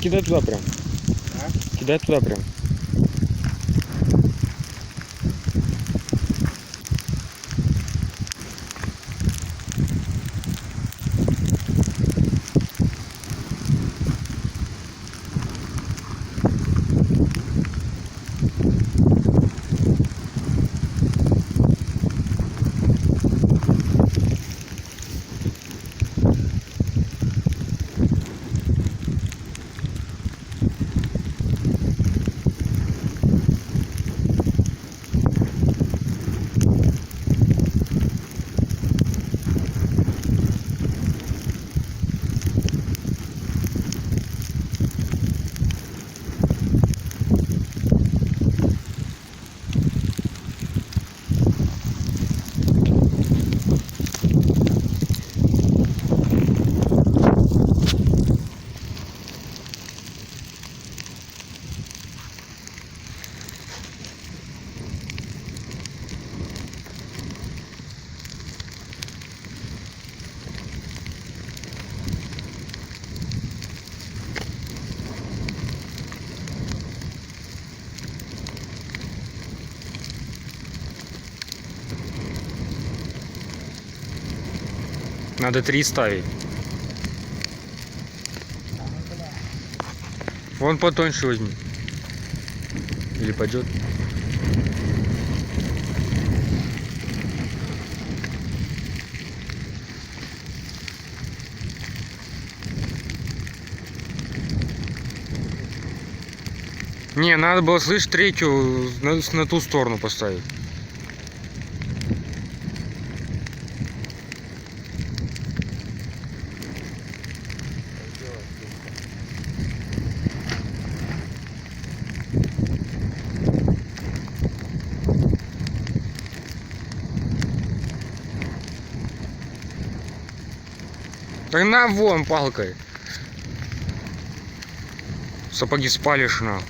кидай туда прям. Кидай туда прям. Надо 3 ставить. Вон потоньше возьми. Или пойдет. Не, надо было, слышь, третью на ту сторону поставить. Так на вон палкой. Сапоги спалишь на.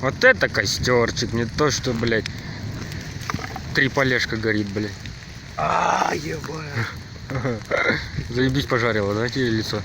Вот это костерчик, не то что, блядь, 3 полежка горит, блядь. А, ебать. Заебись пожарило, да, тебе лицо?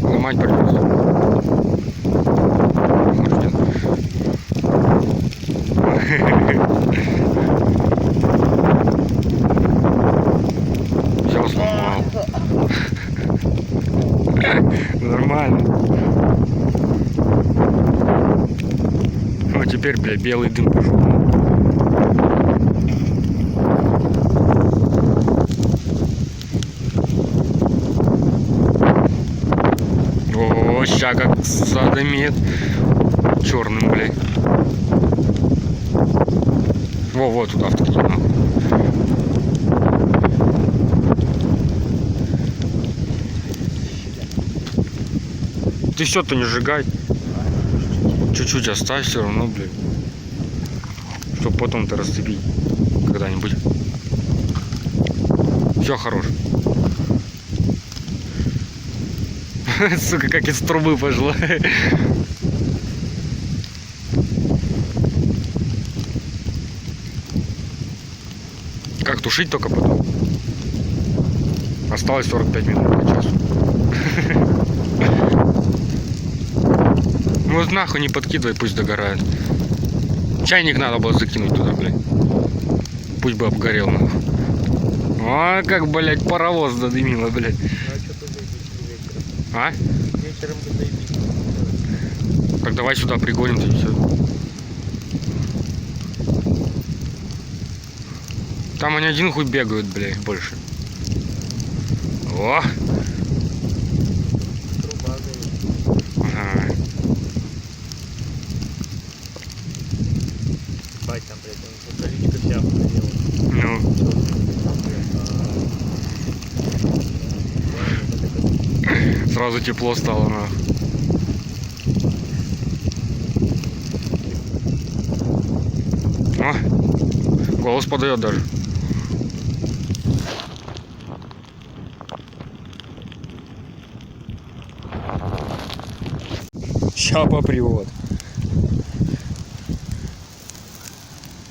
Ломать придется. Все сломал. Нормально. Ну, а теперь, бля, белый дым пошел. Ща как задымит. Черным, блядь. Во, туда вткни, нахуй. Ты все-то не сжигай. Чуть-чуть оставь все равно, блядь. Чтоб потом-то расцепить когда-нибудь. Все, хорош. Сука, как из трубы пошла. Как тушить только потом? Осталось 45 минут до часу. Ну вот нахуй не подкидывай, пусть догорает. Чайник надо было закинуть туда, блядь. Пусть бы обгорел, нахуй. А как, блядь, паровоз задымило, блядь. А? Вечером бы заебись. Так давай сюда пригоним, и все. Там они один хуй бегают, блядь, больше. О! Труба горит. Ага. Бать там, блядь, он количко вся охуела. Ну, сразу тепло стало, нахуй. О! Голос подает даже. Ща попрет.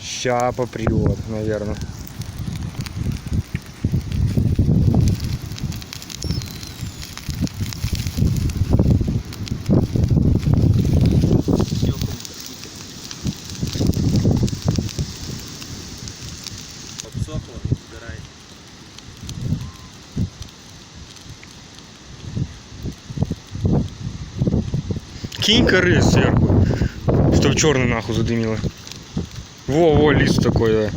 Ща попрет, наверное. Обсохло, убирай. Кинь коры сверху, чтоб черный нахуй задымило. Во, лист такой, да.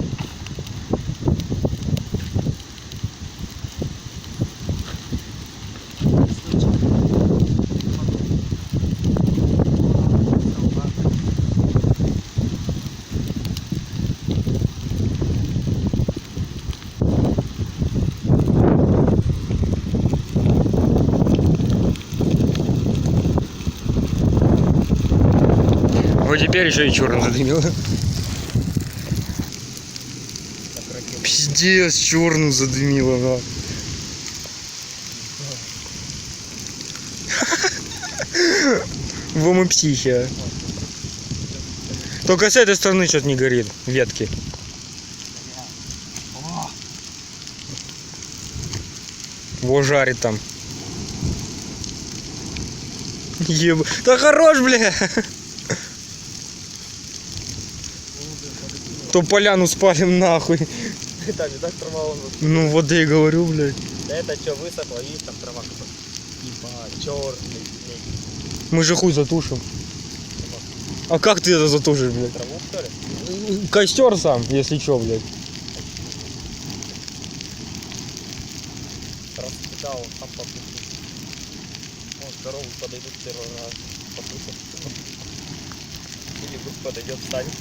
Вот теперь еще и черным задымило. Пиздец, черным задымило, да. Во мы психи. Только с этой стороны что-то не горит, ветки. Во жарит там. Еба. Да хорош, бля! То поляну спалим нахуй. Там, не так трава он вот. Ну вот я и говорю, блядь. Да это что, высохло, видишь, там трава какая-то. Ебать, черный, блядь. Мы же хуй затушим. А как ты это затушишь, блядь? Траву, что ли? Костер сам, если что, блядь. Раскидал, сам попутал. Вот, коровы подойдут первый раз. Попутал. Или вдруг подойдет, станет.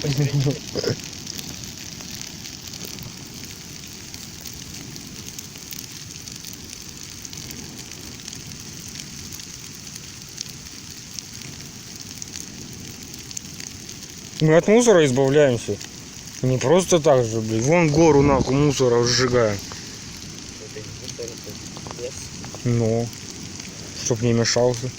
Посередине. Мы от мусора избавляемся. Не просто так же, блядь. Вон гору нахуй мусора сжигаем. Это не мусор, это лес. Ну, чтоб не мешался.